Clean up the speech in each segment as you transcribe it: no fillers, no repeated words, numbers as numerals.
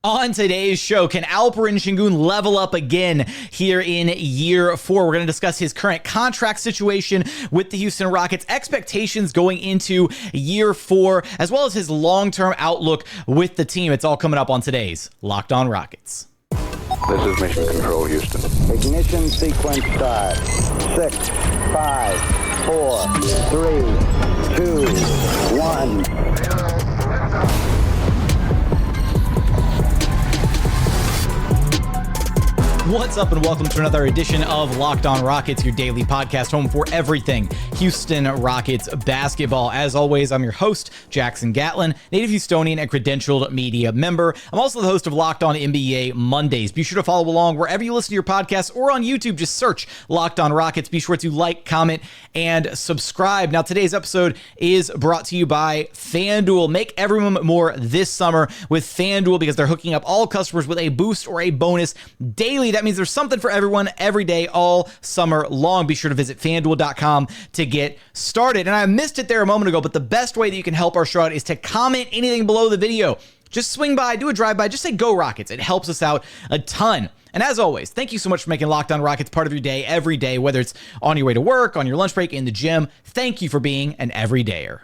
On today's show, can Alperen Sengun level up again here in year 4? We're going to discuss his current contract situation with the Houston Rockets, expectations going into year 4, as well as his long-term outlook with the team. It's all coming up on today's Locked On Rockets. This is Mission Control, Houston. Ignition sequence start. 6, 5, 4, 3, 2, 1. What's up and welcome to another edition of Locked On Rockets, your daily podcast home for everything Houston Rockets basketball. As always, I'm your host, Jackson Gatlin, native Houstonian and credentialed media member. I'm also the host of Locked On NBA Mondays. Be sure to follow along wherever you listen to your podcasts or on YouTube. Just search Locked On Rockets. Be sure to like, comment, and subscribe. Now, today's episode is brought to you by FanDuel. Make every moment more this summer with FanDuel because they're hooking up all customers with a boost or a bonus daily. That means there's something for everyone every day, all summer long. Be sure to visit FanDuel.com to get started. And I missed it there a moment ago, but the best way that you can help our show out is to comment anything below the video. Just swing by, do a drive-by, just say Go Rockets. It helps us out a ton. And as always, thank you so much for making Locked On Rockets part of your day every day, whether it's on your way to work, on your lunch break, in the gym. Thank you for being an everydayer.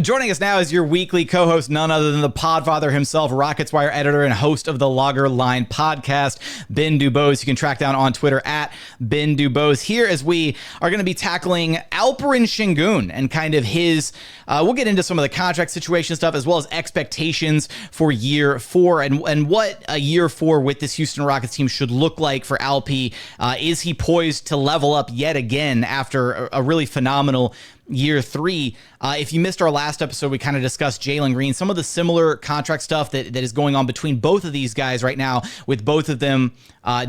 Joining us now is your weekly co-host, none other than the podfather himself, Rockets Wire editor and host of the Logger Line podcast, Ben DuBose. You can track down on Twitter at Ben DuBose. Here as we are going to be tackling Alperen Sengun and kind of his, we'll get into some of the contract situation stuff as well as expectations for year 4 and what a year 4 with this Houston Rockets team should look like for Alp. Is he poised to level up yet again after a really phenomenal year 3? If you missed our last episode, we kind of discussed Jalen Green, some of the similar contract stuff that is going on between both of these guys right now, with both of them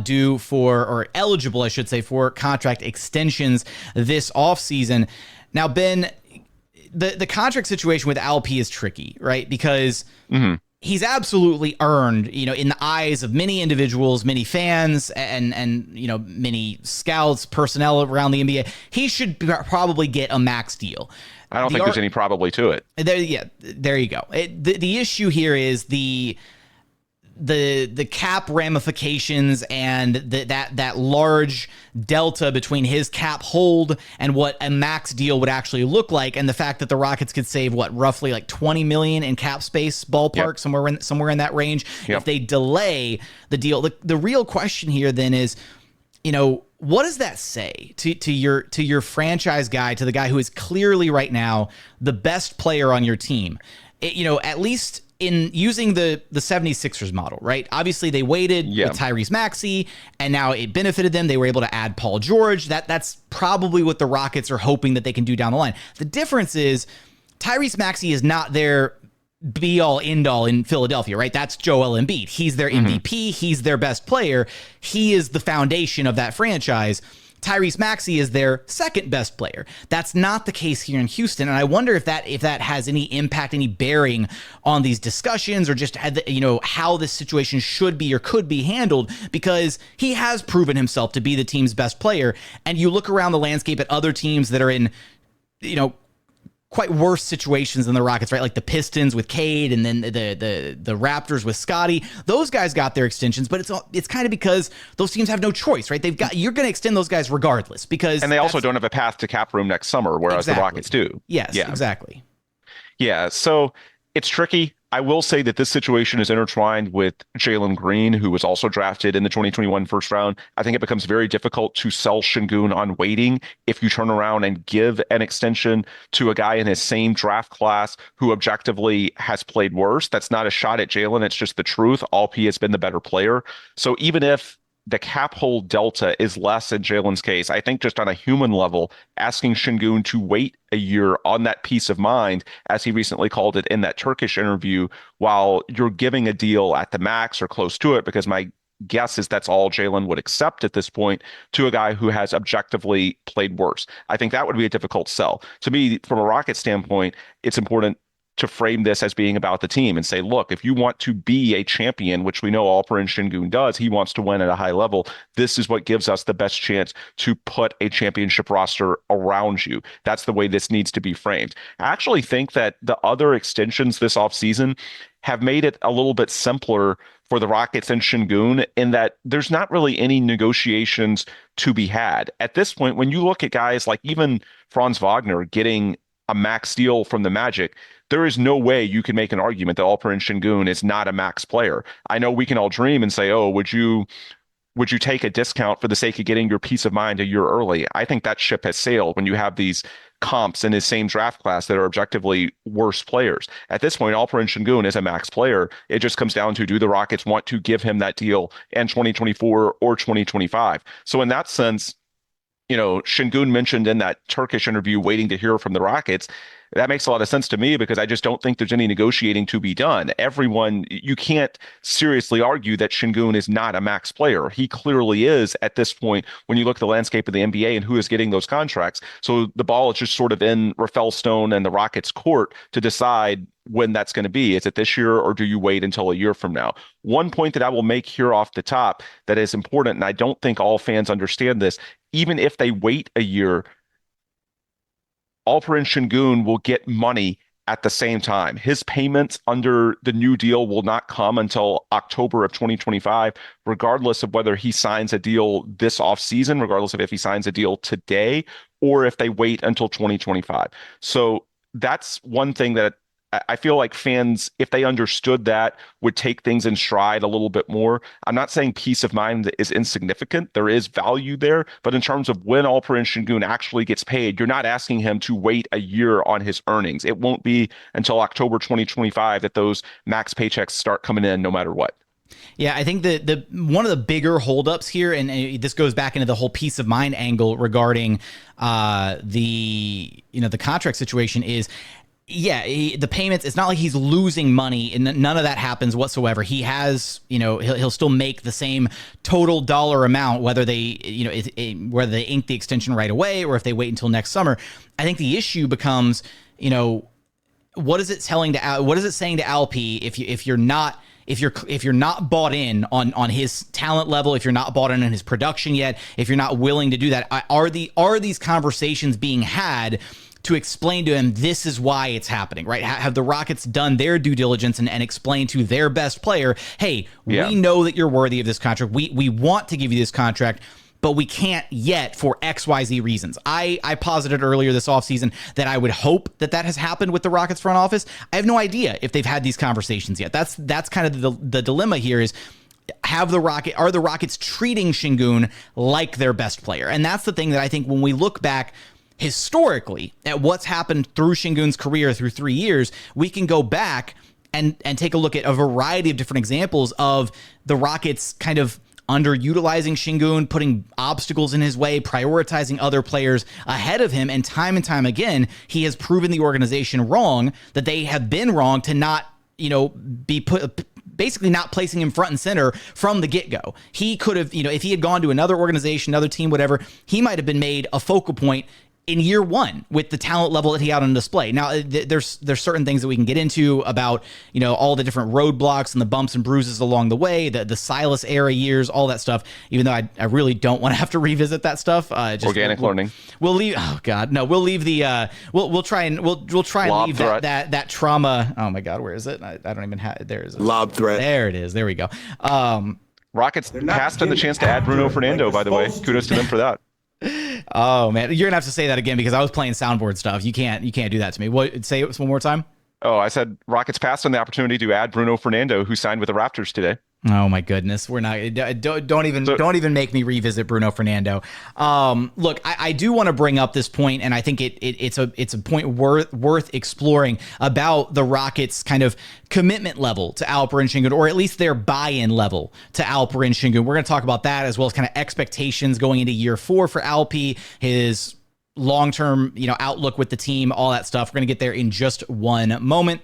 due for, or eligible, I should say, for contract extensions this offseason. Now, Ben, the contract situation with Alp is tricky, right? Because he's absolutely earned, in the eyes of many individuals, many fans, and many scouts, personnel around the NBA, he should probably get a max deal. I don't think there's any probably to it. There you go. The issue here is the cap ramifications and that large delta between his cap hold and what a max deal would actually look like, and the fact that the Rockets could save roughly like $20 million in cap space ballpark, somewhere in that range if they delay the deal. The real question here then is, what does that say to your franchise guy, to the guy who is clearly right now the best player on your team? At least in using the 76ers model, right? Obviously, they waited with Tyrese Maxey, and now it benefited them. They were able to add Paul George. That's probably what the Rockets are hoping that they can do down the line. The difference is Tyrese Maxey is not their be-all, end-all in Philadelphia, right? That's Joel Embiid. He's their MVP. He's their best player. He is the foundation of that franchise. Tyrese Maxey is their second best player. That's not the case here in Houston, and I wonder if that has any impact, any bearing on these discussions, or just how this situation should be or could be handled, because he has proven himself to be the team's best player. And you look around the landscape at other teams that are in, quite worse situations than the Rockets, right? Like the Pistons with Cade, and then the Raptors with Scottie. Those guys got their extensions, but it's kind of because those teams have no choice, right? You're going to extend those guys regardless, and they also don't have a path to cap room next summer, whereas the Rockets do. Yes, exactly. Yeah, so it's tricky. I will say that this situation is intertwined with Jalen Green, who was also drafted in the 2021 first round. I think it becomes very difficult to sell Sengun on waiting if you turn around and give an extension to a guy in his same draft class who objectively has played worse. That's not a shot at Jalen. It's just the truth. Alp has been the better player. So even if the cap hold delta is less in Jalen's case, I think just on a human level, asking Sengun to wait a year on that peace of mind, as he recently called it in that Turkish interview, while you're giving a deal at the max or close to it, because my guess is that's all Jalen would accept at this point, to a guy who has objectively played worse. I think that would be a difficult sell. To me, from a Rocket standpoint, it's important to frame this as being about the team and say, look, if you want to be a champion, which we know Alperen Sengun does, he wants to win at a high level. This is what gives us the best chance to put a championship roster around you. That's the way this needs to be framed. I actually think that the other extensions this offseason have made it a little bit simpler for the Rockets and Sengun in that there's not really any negotiations to be had. At this point, when you look at guys like even Franz Wagner getting a max deal from the Magic, there is no way you can make an argument that Alperen Sengun is not a max player. I know we can all dream and say, oh, would you take a discount for the sake of getting your peace of mind a year early? I think that ship has sailed when you have these comps in his same draft class that are objectively worse players. At this point, Alperen Sengun is a max player. It just comes down to, do the Rockets want to give him that deal in 2024 or 2025? So in that sense, Sengun mentioned in that Turkish interview waiting to hear from the Rockets. That makes a lot of sense to me because I just don't think there's any negotiating to be done. You can't seriously argue that Sengun is not a max player. He clearly is at this point when you look at the landscape of the NBA and who is getting those contracts. So the ball is just sort of in Rafael Stone and the Rockets' court to decide when that's going to be. Is it this year or do you wait until a year from now? One point that I will make here off the top that is important, and I don't think all fans understand this, even if they wait a year, Alperen Sengun will get money at the same time. His payments under the new deal will not come until October of 2025, regardless of whether he signs a deal this offseason, regardless of if he signs a deal today or if they wait until 2025. So that's one thing that I feel like fans, if they understood that, would take things in stride a little bit more. I'm not saying peace of mind is insignificant. There is value there. But in terms of when Alperen Sengun actually gets paid, you're not asking him to wait a year on his earnings. It won't be until October 2025 that those max paychecks start coming in no matter what. Yeah, I think the one of the bigger holdups here, and this goes back into the whole peace of mind angle regarding the contract situation is, yeah, the payments, it's not like he's losing money and none of that happens whatsoever. He has, he'll still make the same total dollar amount, whether they, whether they ink the extension right away or if they wait until next summer. I think the issue becomes, what is it saying to Alp if you're not bought in on his talent level, if you're not bought in on his production yet, if you're not willing to do that, are these conversations being had to explain to him this is why it's happening, right? Have the Rockets done their due diligence and explained to their best player, hey, we know that you're worthy of this contract. We want to give you this contract, but we can't yet for XYZ reasons. I posited earlier this offseason that I would hope that has happened with the Rockets front office. I have no idea if they've had these conversations yet. That's kind of the dilemma here is, are the Rockets treating Sengun like their best player? And that's the thing that I think when we look back historically at what's happened through Sengun's career through 3 years, we can go back and take a look at a variety of different examples of the Rockets kind of underutilizing Sengun, putting obstacles in his way, prioritizing other players ahead of him. And time again, he has proven the organization wrong, that they have been wrong to not, be basically not placing him front and center from the get-go. He could have, if he had gone to another organization, another team, whatever, he might have been made a focal point in year one with the talent level that he had on display. Now, there's certain things that we can get into about, all the different roadblocks and the bumps and bruises along the way, the Silas era years, all that stuff, even though I really don't want to have to revisit that stuff. Organic learning. We'll leave. Oh God, no, we'll leave the, we'll try and leave that trauma. Oh my God, where is it? I don't even have, there is it. Lob threat. There it is. There we go. Rockets passed on the chance to add Bruno Fernando, by the way. Kudos to them for that. Oh man, you're gonna have to say that again because I was playing soundboard stuff. You can't do that to me. What? Say it one more time. Oh, I said Rockets passed on the opportunity to add Bruno Fernando, who signed with the Raptors today. Oh my goodness, we're not. Don't even make me revisit Bruno Fernando. Look, I do want to bring up this point, and I think it's a point worth exploring about the Rockets' kind of commitment level to Alperen Sengun, or at least their buy-in level to Alperen Sengun. We're going to talk about that as well as kind of expectations going into year 4 for Alp, his long-term outlook with the team, all that stuff. We're going to get there in just one moment.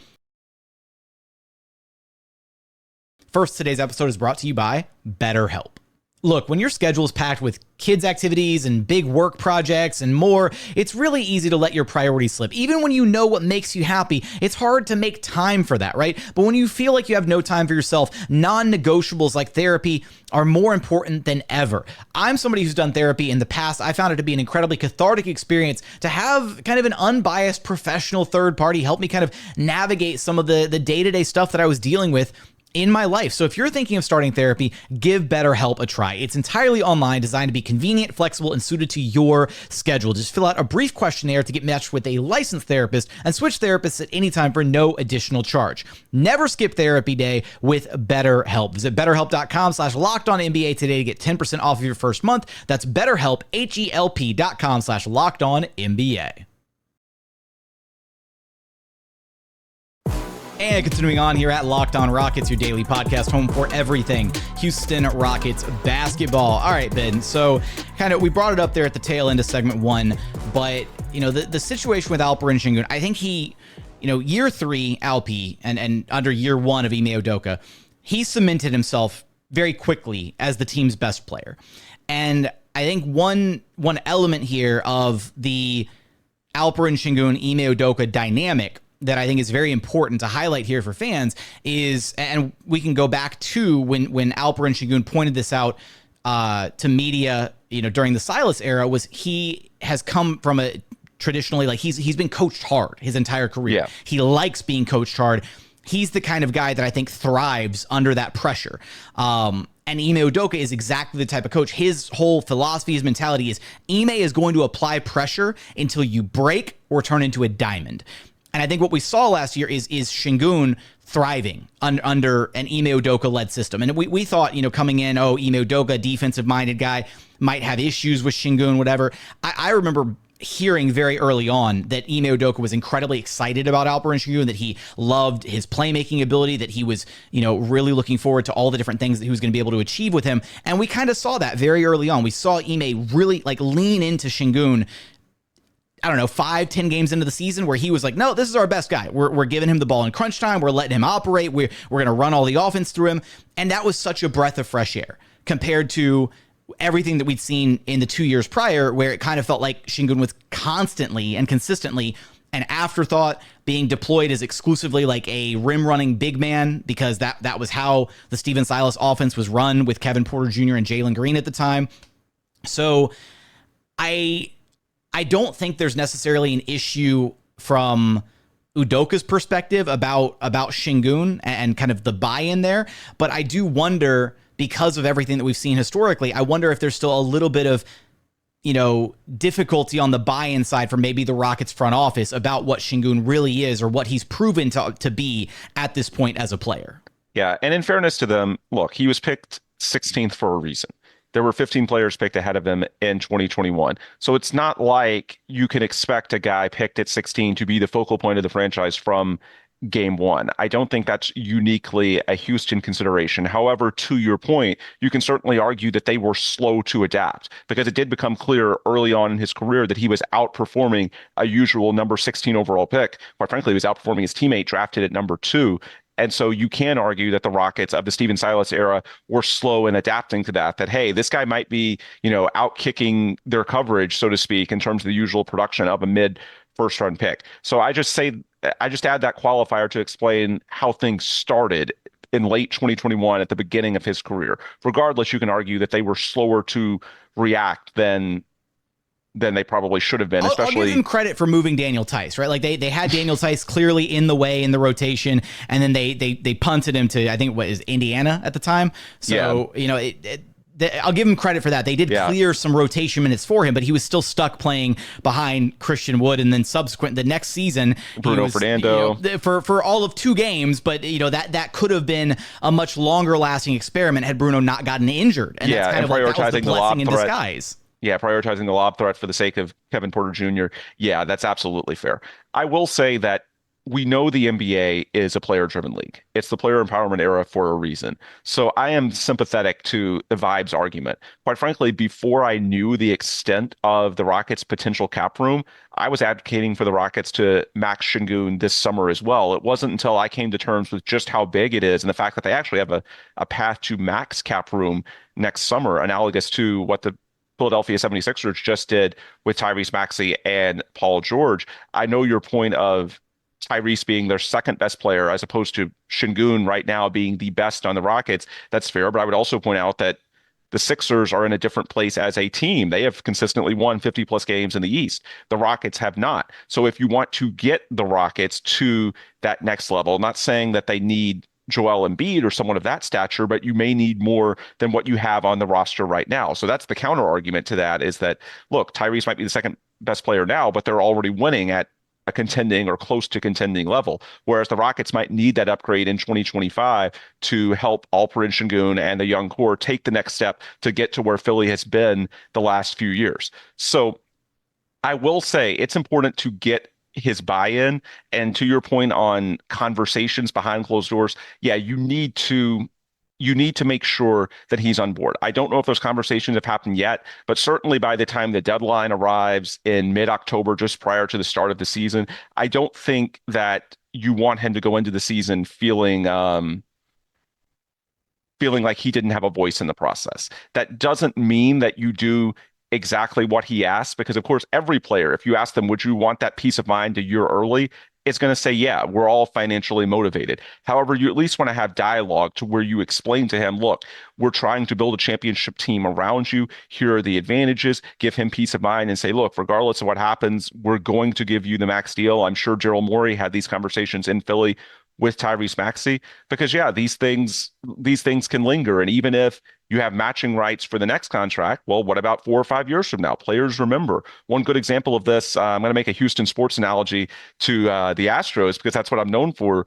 First, today's episode is brought to you by BetterHelp. Look, when your schedule is packed with kids' activities and big work projects and more, it's really easy to let your priorities slip. Even when you know what makes you happy, it's hard to make time for that, right? But when you feel like you have no time for yourself, non-negotiables like therapy are more important than ever. I'm somebody who's done therapy in the past. I found it to be an incredibly cathartic experience to have kind of an unbiased professional third party help me kind of navigate some of the day-to-day stuff that I was dealing with in my life. So if you're thinking of starting therapy, give BetterHelp a try. It's entirely online, designed to be convenient, flexible, and suited to your schedule. Just fill out a brief questionnaire to get matched with a licensed therapist and switch therapists at any time for no additional charge. Never skip therapy day with BetterHelp. Visit BetterHelp.com/LockedOnNBA today to get 10% off of your first month. That's BetterHelp, HELP.com/LockedOnNBA. And continuing on here at Locked On Rockets, your daily podcast, home for everything Houston Rockets basketball. All right, Ben. So we brought it up there at the tail end of segment one, but the situation with Alperen Sengun, I think he, year 3 Alpi and under year 1 of Ime Udoka, he cemented himself very quickly as the team's best player. And I think one element here of the Alperen Sengun Ime Udoka dynamic that I think is very important to highlight here for fans is, and we can go back to when Alperen Sengun pointed this out to media, during the Silas era, was he has come from a traditionally, like he's been coached hard his entire career. Yeah. He likes being coached hard. He's the kind of guy that I think thrives under that pressure. And Ime Udoka is exactly the type of coach. His whole philosophy, his mentality is Ime is going to apply pressure until you break or turn into a diamond. And I think what we saw last year is Sengun thriving under an Ime Udoka-led system. And we thought, coming in, Ime Udoka, defensive-minded guy, might have issues with Sengun, whatever. I remember hearing very early on that Ime Udoka was incredibly excited about Alperen Sengun, that he loved his playmaking ability, that he was, really looking forward to all the different things that he was going to be able to achieve with him. And we kind of saw that very early on. We saw Ime really lean into Sengun, 5-10 games into the season, where he was like, no, this is our best guy. We're giving him the ball in crunch time. We're letting him operate. We're going to run all the offense through him. And that was such a breath of fresh air compared to everything that we'd seen in the 2 years prior, where it kind of felt like Sengun was constantly and consistently an afterthought, being deployed as exclusively like a rim running big man, because that was how the Stephen Silas offense was run with Kevin Porter Jr. and Jalen Green at the time. So I don't think there's necessarily an issue from Udoka's perspective about Sengun and kind of the buy-in there, but I do wonder, because of everything that we've seen historically, I wonder if there's still a little bit of, difficulty on the buy-in side for maybe the Rockets front office about what Sengun really is, or what he's proven to be at this point as a player. Yeah, and in fairness to them, look, he was picked 16th for a reason. There were 15 players picked ahead of him in 2021. So it's not like you can expect a guy picked at 16 to be the focal point of the franchise from game one. I don't think that's uniquely a Houston consideration. However, to your point, you can certainly argue that they were slow to adapt, because it did become clear early on in his career that he was outperforming a usual number 16 overall pick. Quite frankly, he was outperforming his teammate drafted at number 2. And so you can argue that the Rockets of the Stephen Silas era were slow in adapting to that, hey, this guy might be, out kicking their coverage, so to speak, in terms of the usual production of a mid first round pick. So I just add that qualifier to explain how things started in late 2021 at the beginning of his career. Regardless, you can argue that they were slower to react than they probably should have been. Especially, I'll give them credit for moving Daniel Tice, right? Like they had Daniel Tice clearly in the way in the rotation, and then they punted him to, I think, what is Indiana at the time. So I'll give him credit for that. They did clear some rotation minutes for him, but he was still stuck playing behind Christian Wood, and then subsequent the next season, Bruno Fernando for all of 2 games. But that could have been a much longer lasting experiment had Bruno not gotten injured. And that's kind of like that was the blessing in disguise. Yeah, prioritizing the lob threat for the sake of Kevin Porter Jr. Yeah, that's absolutely fair. I will say that we know the NBA is a player-driven league. It's the player empowerment era for a reason. So I am sympathetic to the vibes argument. Quite frankly, before I knew the extent of the Rockets' potential cap room, I was advocating for the Rockets to max Sengun this summer as well. It wasn't until I came to terms with just how big it is and the fact that they actually have a path to max cap room next summer, analogous to what the Philadelphia 76ers just did with Tyrese Maxey and Paul George. I know your point of Tyrese being their second best player as opposed to Sengun right now being the best on the Rockets. That's fair. But I would also point out that the Sixers are in a different place as a team. They have consistently won 50 plus games in the East. The Rockets have not. So if you want to get the Rockets to that next level, not saying that they need Joel Embiid or someone of that stature, but you may need more than what you have on the roster right now. So that's the counter argument to that, is that, look, Tyrese might be the second best player now, but they're already winning at a contending or close to contending level, whereas the Rockets might need that upgrade in 2025 to help Alperen Sengun and the young core take the next step to get to where Philly has been the last few years. So I will say it's important to get his buy-in. And to your point on conversations behind closed doors, yeah, you need to make sure that he's on board. I don't know if those conversations have happened yet, but certainly by the time the deadline arrives in mid-October, just prior to the start of the season, I don't think that you want him to go into the season feeling like he didn't have a voice in the process. That doesn't mean that you do exactly what he asked, because of course, every player, if you ask them, would you want that peace of mind a year early? It's going to say, yeah, we're all financially motivated. However, you at least want to have dialogue to where you explain to him, look, we're trying to build a championship team around you. Here are the advantages. Give him peace of mind and say, look, regardless of what happens, we're going to give you the max deal. I'm sure Gerald Morey had these conversations in Philly with Tyrese Maxey, because yeah, these things can linger. And even if you have matching rights for the next contract, well, what about 4 or 5 years from now? Players remember. One good example of this, I'm going to make a Houston sports analogy to the Astros, because that's what I'm known for.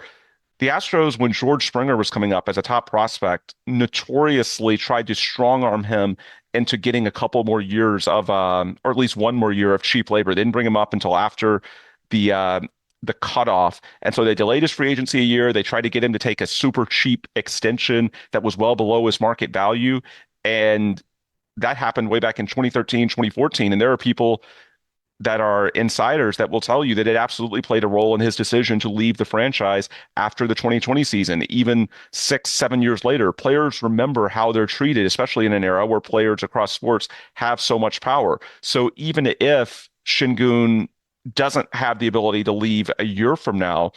The Astros, when George Springer was coming up as a top prospect, notoriously tried to strong arm him into getting a couple more years of, or at least one more year of cheap labor. They didn't bring him up until after the cutoff. And so they delayed his free agency a year. They tried to get him to take a super cheap extension that was well below his market value. And that happened way back in 2013, 2014. And there are people that are insiders that will tell you that it absolutely played a role in his decision to leave the franchise after the 2020 season. Even 6-7 years later, players remember how they're treated, especially in an era where players across sports have so much power. So even if Sengun doesn't have the ability to leave a year from now,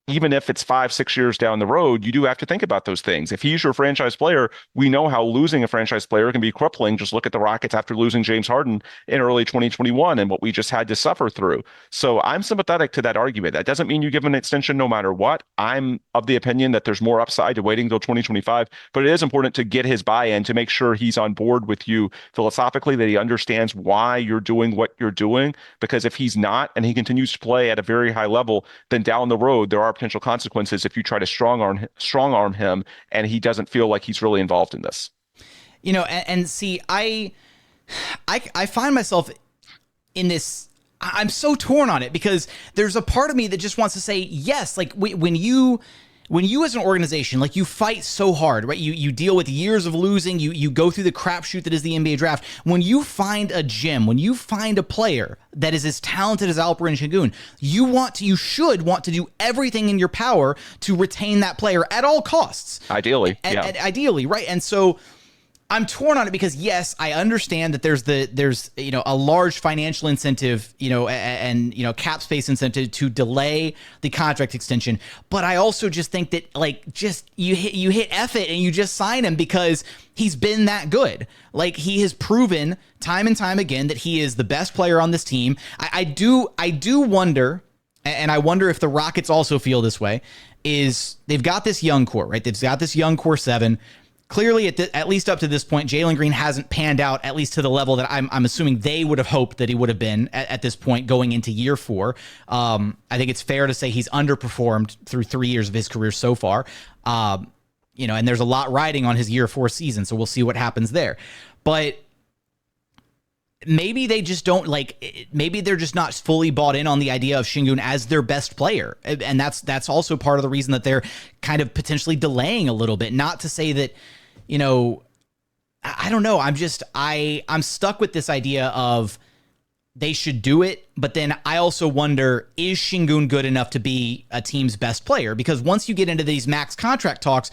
even if it's 5-6 years down the road, you do have to think about those things. If he's your franchise player, we know how losing a franchise player can be crippling. Just look at the Rockets after losing James Harden in early 2021 and what we just had to suffer through. So I'm sympathetic to that argument. That doesn't mean you give him an extension no matter what. I'm of the opinion that there's more upside to waiting until 2025, but it is important to get his buy-in to make sure he's on board with you philosophically, that he understands why you're doing what you're doing. Because if he's not, and he continues to play at a very high level, then down the road, there are potential consequences if you try to strong arm him and he doesn't feel like he's really involved in this. You know, and see, I find myself in this, I'm so torn on it, because there's a part of me that just wants to say yes. Like when you as an organization, like, you fight so hard, right? You deal with years of losing, you go through the crapshoot that is the NBA draft. When you find a gem, when you find a player that is as talented as Alperen Sengun, you should want to do everything in your power to retain that player at all costs. Ideally, ideally, right? And so I'm torn on it, because yes, I understand that there's a large financial incentive, and cap space incentive to delay the contract extension, but I also just think that, like, just you hit F it and you just sign him, because he's been that good. Like, he has proven time and time again that he is the best player on this team. I do wonder, and I wonder if the Rockets also feel this way, is they've got this young core, right? They've got this young core 7. Clearly, at least up to this point, Jalen Green hasn't panned out, at least to the level that I'm assuming they would have hoped that he would have been at this point going into year 4. I think it's fair to say he's underperformed through 3 years of his career so far. And there's a lot riding on his year 4 season, so we'll see what happens there. But maybe they just don't maybe they're just not fully bought in on the idea of Sengun as their best player. And that's also part of the reason that they're kind of potentially delaying a little bit. Not to say that, I don't know. I'm stuck with this idea of they should do it. But then I also wonder, is Sengun good enough to be a team's best player? Because once you get into these max contract talks,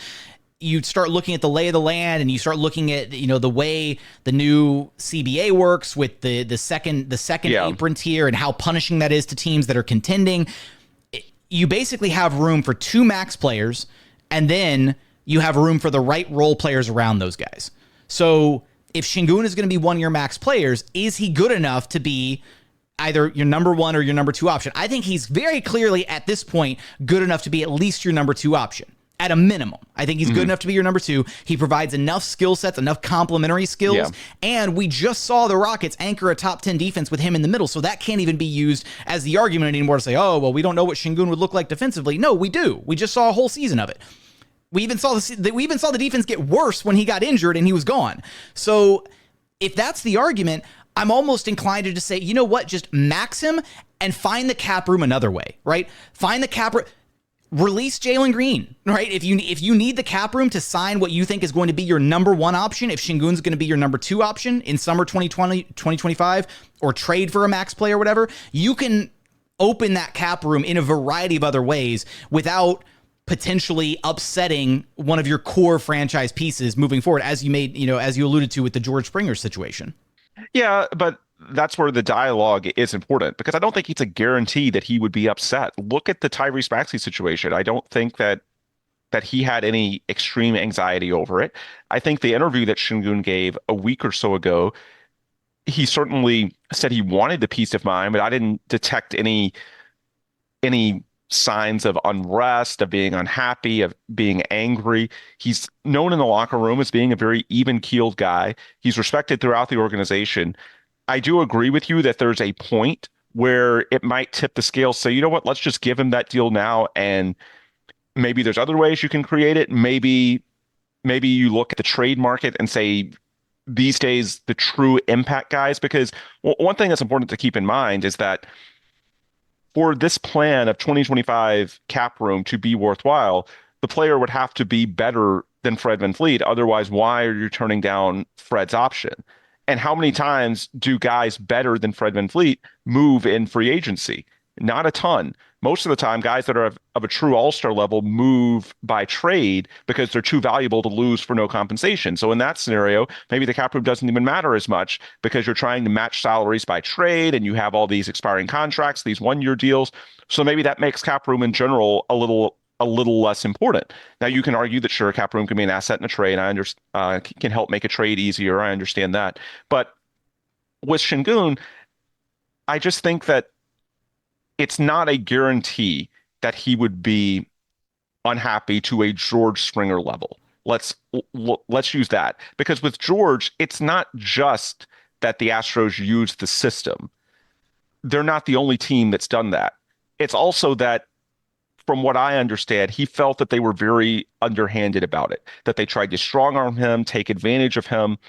you start looking at the lay of the land, and you start looking at, the way the new CBA works with the second apron tier and how punishing that is to teams that are contending. You basically have room for 2 max players, and then you have room for the right role players around those guys. So if Sengun is going to be one of your max players, is he good enough to be either your number 1 or your number 2 option? I think he's very clearly at this point good enough to be at least your number 2 option. At a minimum, I think he's good enough to be your number 2. He provides enough skill sets, enough complementary skills. And we just saw the Rockets anchor a top 10 defense with him in the middle. So that can't even be used as the argument anymore to say, oh, well, we don't know what Sengun would look like defensively. No, we do. We just saw a whole season of it. We even saw the defense get worse when he got injured and he was gone. So if that's the argument, I'm almost inclined to just say, you know what, just max him and find the cap room another way, right? Find the cap room. Release Jalen Green, right? If you need the cap room to sign what you think is going to be your number 1 option, if Sengun's going to be your number 2 option in summer 2025, or trade for a max player or whatever, you can open that cap room in a variety of other ways without potentially upsetting one of your core franchise pieces moving forward, as you alluded to with the George Springer situation. Yeah, but that's where the dialogue is important, because I don't think it's a guarantee that he would be upset. Look at the Tyrese Maxey situation. I don't think that he had any extreme anxiety over it. I think the interview that Sengun gave a week or so ago, he certainly said he wanted the peace of mind, but I didn't detect any signs of unrest, of being unhappy, of being angry. He's known in the locker room as being a very even-keeled guy. He's respected throughout the organization. I do agree with you that there's a point where it might tip the scale. Say, you know what, let's just give him that deal now, and maybe there's other ways you can create it. Maybe you look at the trade market and say, these days, the true impact guys, because one thing that's important to keep in mind is that for this plan of 2025 cap room to be worthwhile, the player would have to be better than Fred VanVleet. Otherwise, why are you turning down Fred's option? And how many times do guys better than Fred VanVleet move in free agency? Not a ton. Most of the time, guys that are of a true all-star level move by trade because they're too valuable to lose for no compensation. So in that scenario, maybe the cap room doesn't even matter as much, because you're trying to match salaries by trade and you have all these expiring contracts, these one-year deals. So maybe that makes cap room in general a little less important. Now, you can argue that sure, cap room can be an asset in a trade. I can help make a trade easier. I understand that. But with Sengun, I just think that it's not a guarantee that he would be unhappy to a George Springer level. Let's use that, because with George, it's not just that the Astros use the system. They're not the only team that's done that. It's also that, from what I understand, he felt that they were very underhanded about it, that they tried to strong arm him, take advantage of him.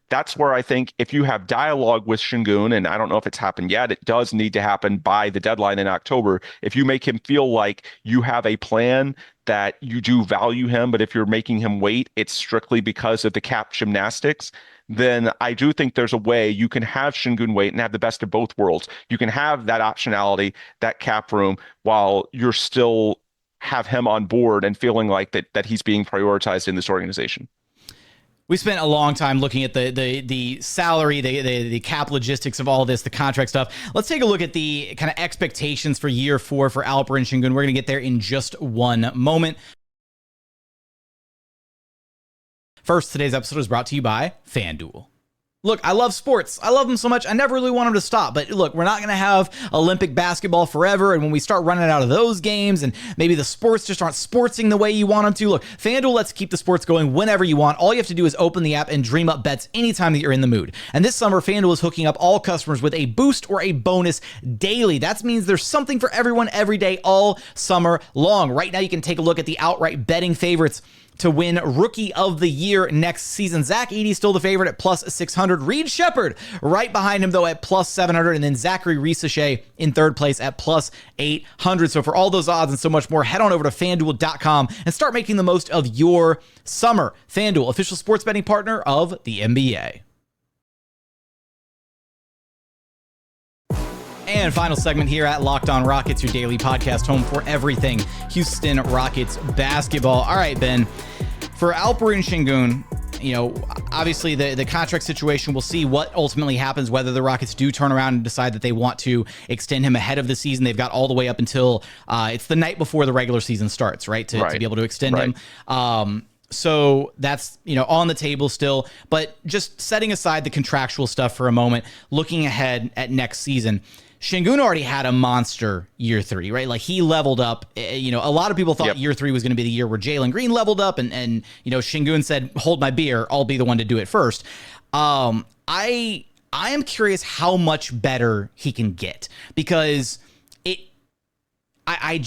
That's where I think if you have dialogue with Sengun, and I don't know if it's happened yet, it does need to happen by the deadline in October. If you make him feel like you have a plan, that you do value him, but if you're making him wait, it's strictly because of the cap gymnastics, then I do think there's a way you can have Sengun wait and have the best of both worlds. You can have that optionality, that cap room, while you're still have him on board and feeling like that he's being prioritized in this organization. We spent a long time looking at the salary, the cap logistics of all of this, the contract stuff. Let's take a look at the kind of expectations for year 4 for Alperen Sengun. We're going to get there in just one moment. First, today's episode is brought to you by FanDuel. Look, I love sports. I love them so much. I never really want them to stop. But look, we're not going to have Olympic basketball forever. And when we start running out of those games and maybe the sports just aren't sportsing the way you want them to, look, FanDuel lets keep the sports going whenever you want. All you have to do is open the app and dream up bets anytime that you're in the mood. And this summer, FanDuel is hooking up all customers with a boost or a bonus daily. That means there's something for everyone every day all summer long. Right now, you can take a look at the outright betting favorites to win Rookie of the Year next season. Zach Edey still the favorite at plus 600. Reed Shepherd right behind him, though, at plus 700. And then Zachary Risache in third place at plus 800. So for all those odds and so much more, head on over to FanDuel.com and start making the most of your summer. FanDuel, official sports betting partner of the NBA. And final segment here at Locked On Rockets, your daily podcast home for everything Houston Rockets basketball. All right, Ben, for Alperen Sengun, obviously the contract situation, we'll see what ultimately happens, whether the Rockets do turn around and decide that they want to extend him ahead of the season. They've got all the way up until it's the night before the regular season starts, right? To be able to extend him. So that's, on the table still, but just setting aside the contractual stuff for a moment, looking ahead at next season, Sengun already had a monster year 3, right? Like he leveled up. A lot of people thought year 3 was going to be the year where Jalen Green leveled up, and Sengun said, "Hold my beer, I'll be the one to do it first." I am curious how much better he can get, because I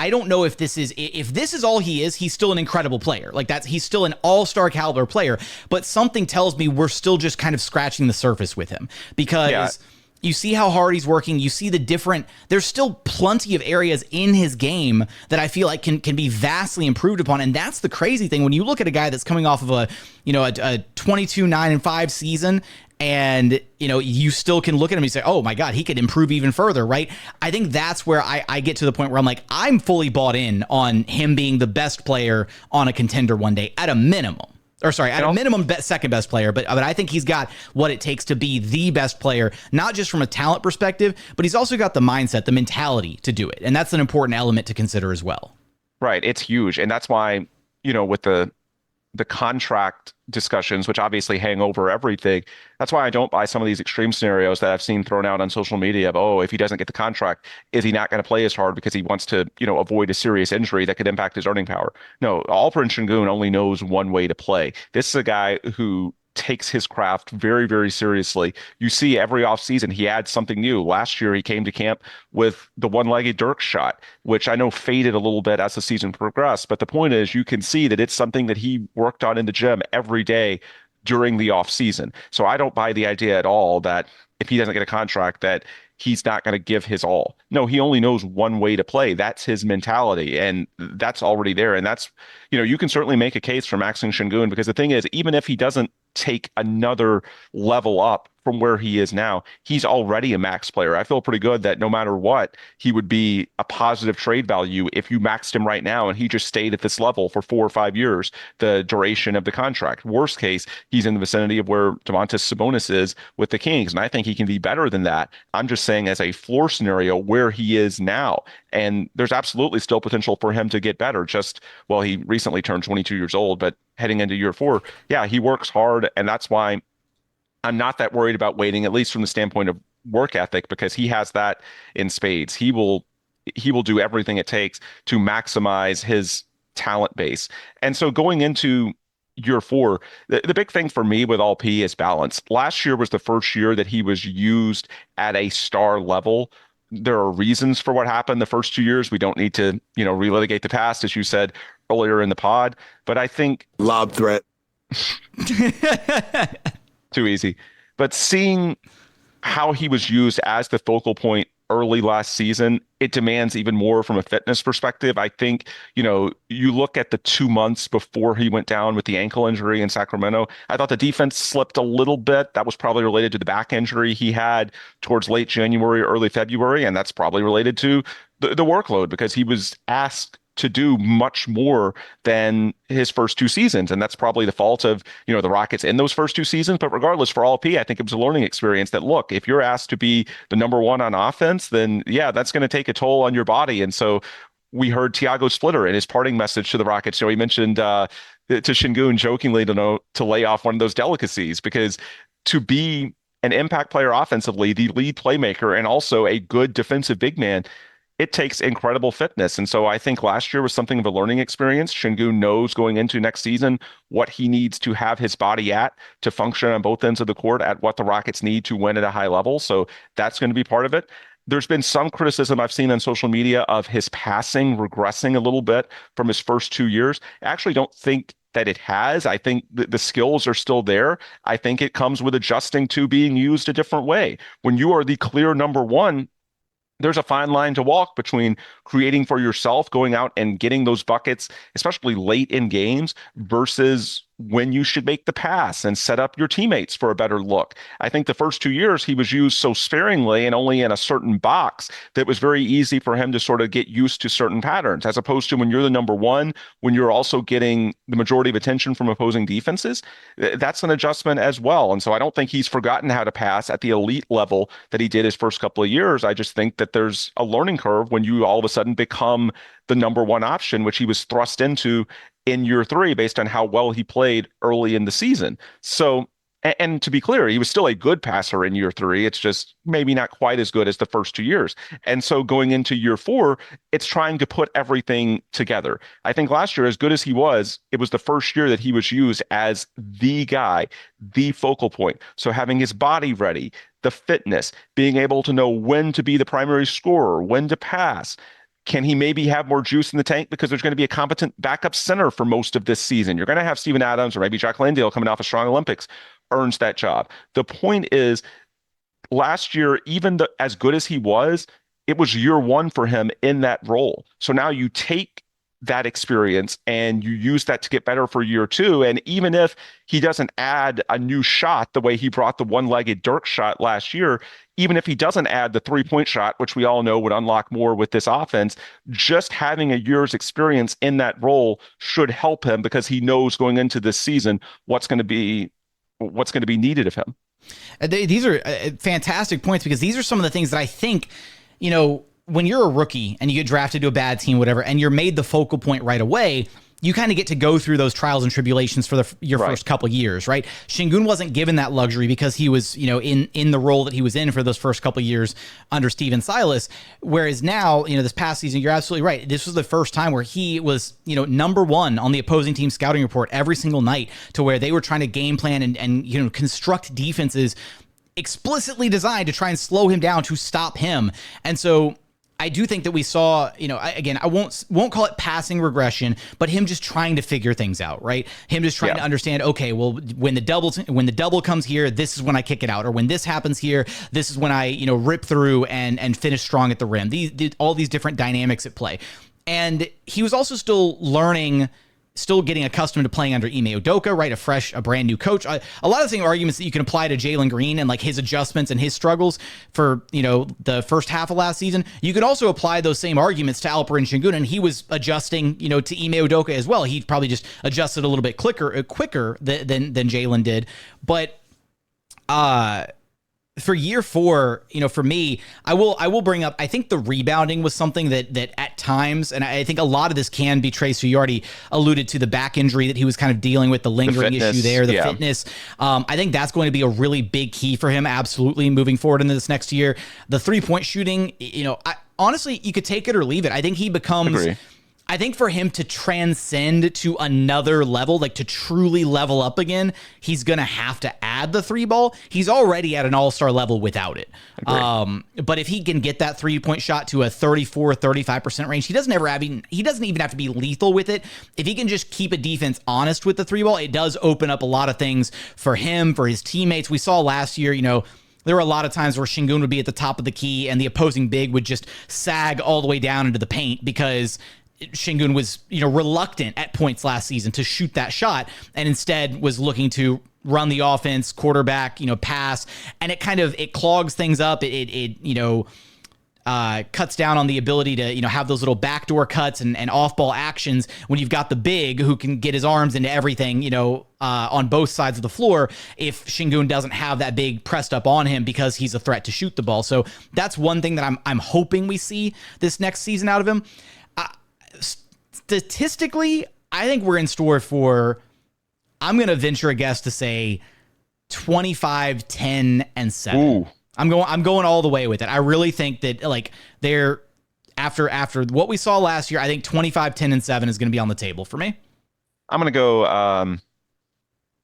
don't know if this is all he is. He's still an incredible player. He's still an all-star caliber player, but something tells me we're still just kind of scratching the surface with him, because you see how hard he's working. You see there's still plenty of areas in his game that I feel like can be vastly improved upon. And that's the crazy thing. When you look at a guy that's coming off of a 22-9-5 season, and, you still can look at him and say, oh my God, he could improve even further, right? I think that's where I get to the point where I'm like, I'm fully bought in on him being the best player on a contender one day at a minimum. At a minimum, second best player, but I think he's got what it takes to be the best player, not just from a talent perspective, but he's also got the mindset, the mentality to do it. And that's an important element to consider as well. Right. It's huge. And that's why, with the contract discussions, which obviously hang over everything, that's why I don't buy some of these extreme scenarios that I've seen thrown out on social media of, if he doesn't get the contract, is he not going to play as hard because he wants to, avoid a serious injury that could impact his earning power? No, Alperen Sengun only knows one way to play. This is a guy who takes his craft very, very seriously. You see every offseason he adds something new. Last year he came to camp with the one-legged Dirk shot, which I know faded a little bit as the season progressed. But the point is, you can see that it's something that he worked on in the gym every day during the offseason. So I don't buy the idea at all that if he doesn't get a contract that he's not going to give his all. No, he only knows one way to play. That's his mentality, and that's already there. And that's, you can certainly make a case for maxing Sengun, because the thing is, even if he doesn't take another level up from where he is now, he's already a max player. I feel pretty good that no matter what, he would be a positive trade value if you maxed him right now and he just stayed at this level for 4 or 5 years, the duration of the contract. Worst case, he's in the vicinity of where Domantas Sabonis is with the Kings, and I think he can be better than that. I'm just saying as a floor scenario where he is now, and there's absolutely still potential for him to get better. He recently turned 22 years old, but heading into year 4, he works hard, and that's why I'm not that worried about waiting, at least from the standpoint of work ethic, because he has that in spades. He will do everything it takes to maximize his talent base. And so going into year 4, the big thing for me with All-P is balance. Last year was the first year that he was used at a star level. There are reasons for what happened the first 2 years. We don't need to, relitigate the past, as you said earlier in the pod. But I think lob threat. Too easy. But seeing how he was used as the focal point early last season, it demands even more from a fitness perspective. I think, you look at the 2 months before he went down with the ankle injury in Sacramento, I thought the defense slipped a little bit. That was probably related to the back injury he had towards late January, early February. And that's probably related to the workload, because he was asked to do much more than his first 2 seasons. And that's probably the fault of, the Rockets in those first 2 seasons. But regardless, for All-P, I think it was a learning experience that, look, if you're asked to be the number 1 on offense, then that's going to take a toll on your body. And so we heard Tiago Splitter in his parting message to the Rockets. He mentioned to Sengun jokingly to lay off one of those delicacies, because to be an impact player offensively, the lead playmaker, and also a good defensive big man, it takes incredible fitness. And so I think last year was something of a learning experience. Sengun knows going into next season what he needs to have his body at to function on both ends of the court at what the Rockets need to win at a high level. So that's going to be part of it. There's been some criticism I've seen on social media of his passing regressing a little bit from his first 2 years. I actually don't think that it has. I think the skills are still there. I think it comes with adjusting to being used a different way. When you are the clear number one, there's a fine line to walk between creating for yourself, going out and getting those buckets, especially late in games, versus when you should make the pass and set up your teammates for a better look. I think the first 2 years he was used so sparingly and only in a certain box that it was very easy for him to sort of get used to certain patterns, as opposed to when you're the number one, when you're also getting the majority of attention from opposing defenses. That's an adjustment as well. And so I don't think he's forgotten how to pass at the elite level that he did his first couple of years. I just think that there's a learning curve when you all of a sudden become the number one option, which he was thrust into in year three based on how well he played early in the season. So, and to be clear, he was still a good passer in year three. It's just maybe not quite as good as the first 2 years. And so going into year four, it's trying to put everything together. I think last year, as good as he was, it was the first year that he was used as the guy, the focal point. So having his body ready, the fitness, being able to know when to be the primary scorer, when to pass. Can he maybe have more juice in the tank because there's going to be a competent backup center for most of this season? You're going to have Steven Adams or maybe Jack Landale coming off a strong Olympics earns that job. The point is, last year, even as good as he was, it was year one for him in that role. So now you take that experience and you use that to get better for year two. And even if he doesn't add a new shot the way he brought the one-legged Dirk shot last year, even if he doesn't add the three-point shot, which we all know would unlock more with this offense, just having a year's experience in that role should help him because he knows going into this season what's going to be needed of him. These are fantastic points because these are some of the things that I think, when you're a rookie and you get drafted to a bad team, whatever, and you're made the focal point right away, you kind of get to go through those trials and tribulations for your first couple of years, right? Sengun wasn't given that luxury because he was, in the role that he was in for those first couple of years under Stephen Silas. Whereas now, this past season, you're absolutely right. This was the first time where he was, number one on the opposing team scouting report every single night, to where they were trying to game plan and construct defenses explicitly designed to try and slow him down, to stop him. And so I do think that we saw, I won't call it passing regression, but him just trying to figure things out, right? Him just trying to understand, okay, well, when the double comes here, this is when I kick it out, or when this happens here, this is when I, rip through and finish strong at the rim. All these different dynamics at play. And he was also still learning, still getting accustomed to playing under Ime Udoka, right? A brand new coach. A lot of the same arguments that you can apply to Jalen Green and like his adjustments and his struggles for, the first half of last season. You could also apply those same arguments to Alperen Sengun, and he was adjusting, to Ime Udoka as well. He probably just adjusted a little bit quicker than Jalen did. But, for year four, for me, I will bring up, I think the rebounding was something that at times, and I think a lot of this can be traced to, you already alluded to the back injury that he was kind of dealing with, the lingering issue there, the fitness. I think that's going to be a really big key for him, absolutely, moving forward into this next year. The 3-point shooting, honestly, you could take it or leave it. I think he becomes... Agree. I think for him to transcend to another level, like to truly level up again, he's going to have to add the three ball. He's already at an all-star level without it. But if he can get that 3-point shot to a 34-35% range, he doesn't even have to be lethal with it. If he can just keep a defense honest with the three ball, it does open up a lot of things for him, for his teammates. We saw last year, there were a lot of times where Sengun would be at the top of the key and the opposing big would just sag all the way down into the paint because Sengun was, reluctant at points last season to shoot that shot, and instead was looking to run the offense, quarterback, pass, and it clogs things up. It cuts down on the ability to, have those little backdoor cuts and off-ball actions when you've got the big who can get his arms into everything, on both sides of the floor, if Sengun doesn't have that big pressed up on him because he's a threat to shoot the ball. So that's one thing that I'm hoping we see this next season out of him. Statistically, I think we're in store for, I'm going to venture a guess to say 25, 10, and 7. Ooh. I'm going all the way with it. I really think that they're after what we saw last year, I think 25, 10, and 7 is going to be on the table for me. I'm going to go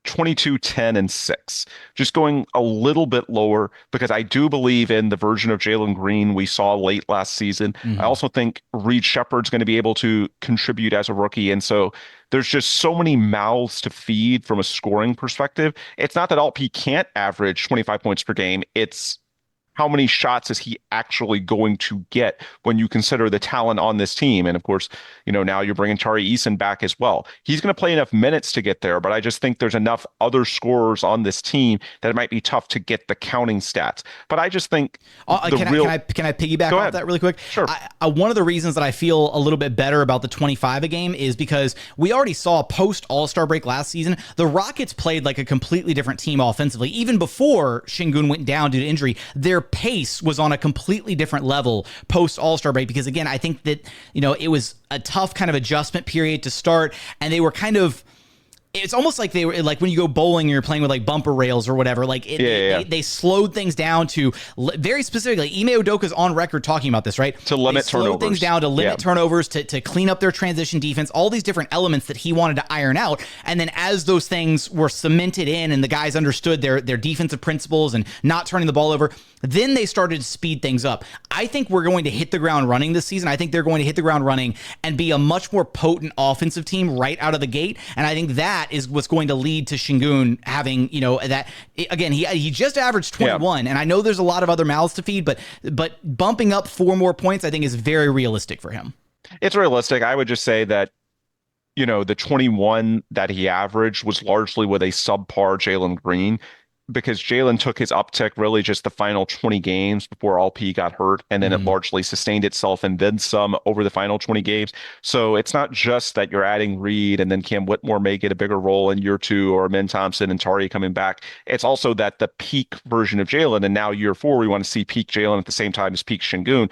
22, 10, and 6. Just going a little bit lower because I do believe in the version of Jalen Green we saw late last season. I also think Reed Shepherd's going to be able to contribute as a rookie. And so there's just so many mouths to feed from a scoring perspective. It's not that Alt-P can't average 25 points per game. It's how many shots is he actually going to get when you consider the talent on this team? And of course, now you're bringing Tari Eason back as well. He's going to play enough minutes to get there, but I just think there's enough other scorers on this team that it might be tough to get the counting stats. But I just think can I piggyback off that really quick? Sure. One of the reasons that I feel a little bit better about the 25 a game is because we already saw post All-Star break last season, the Rockets played like a completely different team offensively. Even before Sengun went down due to injury, their pace was on a completely different level post All-Star break, because again, I think that, it was a tough kind of adjustment period to start, and they were kind of, it's almost like they were like when you go bowling and you're playing with like bumper rails or whatever, they slowed things down to very specifically. Ime Udoka's on record talking about this, right? To limit turnovers. Slow things down to limit turnovers, to clean up their transition defense, all these different elements that he wanted to iron out. And then as those things were cemented in and the guys understood their defensive principles and not turning the ball over, then they started to speed things up. I think we're going to hit the ground running this season. I think they're going to hit the ground running and be a much more potent offensive team right out of the gate. And I think that is what's going to lead to Sengun having, that again, he just averaged 21, and I know there's a lot of other mouths to feed, but bumping up 4 more points, I think, is very realistic for him. It's realistic. I would just say that, the 21 that he averaged was largely with a subpar Jalen Green, because Jalen took his uptick really just the final 20 games before Alt-P got hurt, and then it largely sustained itself and then some over the final 20 games. So it's not just that you're adding Reed and then Cam Whitmore may get a bigger role in year 2, or Min Thompson and Tari coming back. It's also that the peak version of Jalen, and now year 4, we want to see peak Jalen at the same time as peak Sengun.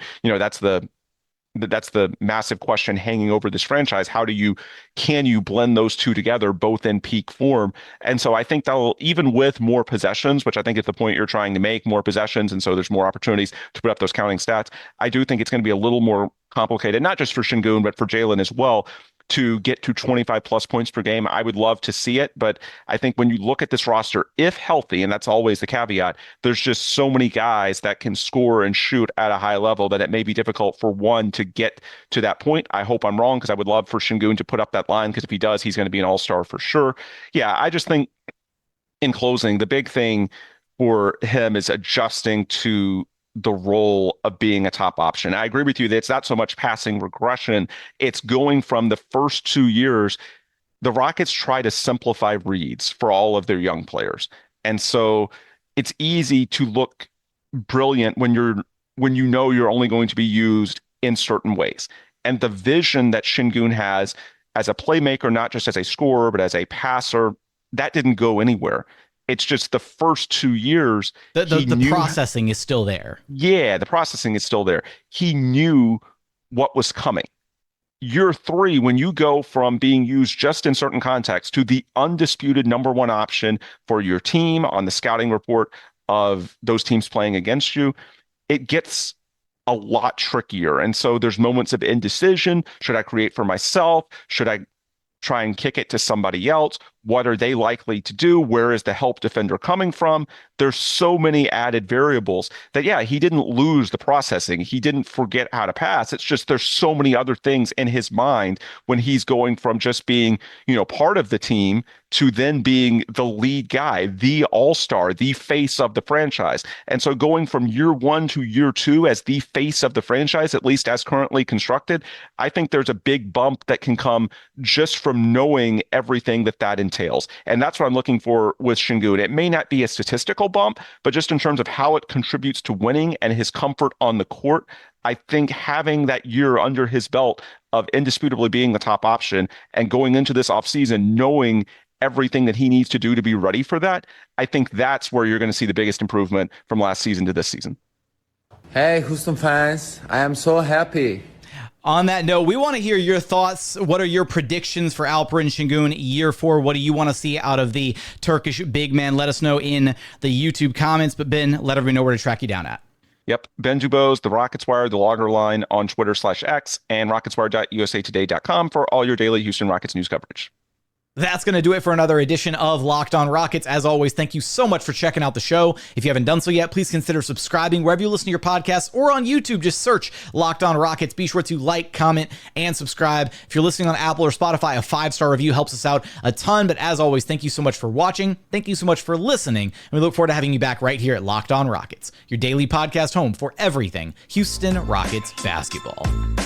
That's the massive question hanging over this franchise. Can you blend those two together, both in peak form? And so I think that'll, even with more possessions, which I think is the point you're trying to make, more possessions, and so there's more opportunities to put up those counting stats. I do think it's going to be a little more complicated, not just for Sengun, but for Jalen as well, to get to 25 plus points per game. I would love to see it, but I think when you look at this roster, if healthy, and that's always the caveat, there's just so many guys that can score and shoot at a high level that it may be difficult for one to get to that point. I hope I'm wrong, because I would love for Sengun to put up that line, because if he does, he's going to be an all-star for sure. Yeah, I just think in closing, the big thing for him is adjusting to the role of being a top option. I agree with you that it's not so much passing regression. It's going from the first 2 years, the Rockets try to simplify reads for all of their young players. And so it's easy to look brilliant when you know you're only going to be used in certain ways. And the vision that Sengun has as a playmaker, not just as a scorer, but as a passer, that didn't go anywhere. It's just the first 2 years. The processing is still there. Yeah, the processing is still there. He knew what was coming. Year 3, when you go from being used just in certain contexts to the undisputed number 1 option for your team on the scouting report of those teams playing against you, it gets a lot trickier. And so there's moments of indecision. Should I create for myself? Should I try and kick it to somebody else? What are they likely to do? Where is the help defender coming from? There's so many added variables that, yeah, he didn't lose the processing. He didn't forget how to pass. It's just there's so many other things in his mind when he's going from just being, part of the team to then being the lead guy, the all-star, the face of the franchise. And so going from year 1 to year 2 as the face of the franchise, at least as currently constructed, I think there's a big bump that can come just from knowing everything that entails. And that's what I'm looking for with Sengun. It may not be a statistical bump, but just in terms of how it contributes to winning and his comfort on the court, I think having that year under his belt of indisputably being the top option and going into this offseason knowing everything that he needs to do to be ready for that, I think that's where you're going to see the biggest improvement from last season to this season. Hey, Houston fans, I am so happy. On that note, we want to hear your thoughts. What are your predictions for Alperen Sengun year 4? What do you want to see out of the Turkish big man? Let us know in the YouTube comments. But Ben, let everybody know where to track you down at. Yep. Ben DuBose, the Rockets Wire, the Logger Line on Twitter/X, and rocketswire.usatoday.com for all your daily Houston Rockets news coverage. That's going to do it for another edition of Locked On Rockets. As always, thank you so much for checking out the show. If you haven't done so yet, please consider subscribing wherever you listen to your podcasts or on YouTube. Just search Locked On Rockets. Be sure to like, comment, and subscribe. If you're listening on Apple or Spotify, a 5-star review helps us out a ton. But as always, thank you so much for watching. Thank you so much for listening. And we look forward to having you back right here at Locked On Rockets, your daily podcast home for everything Houston Rockets basketball.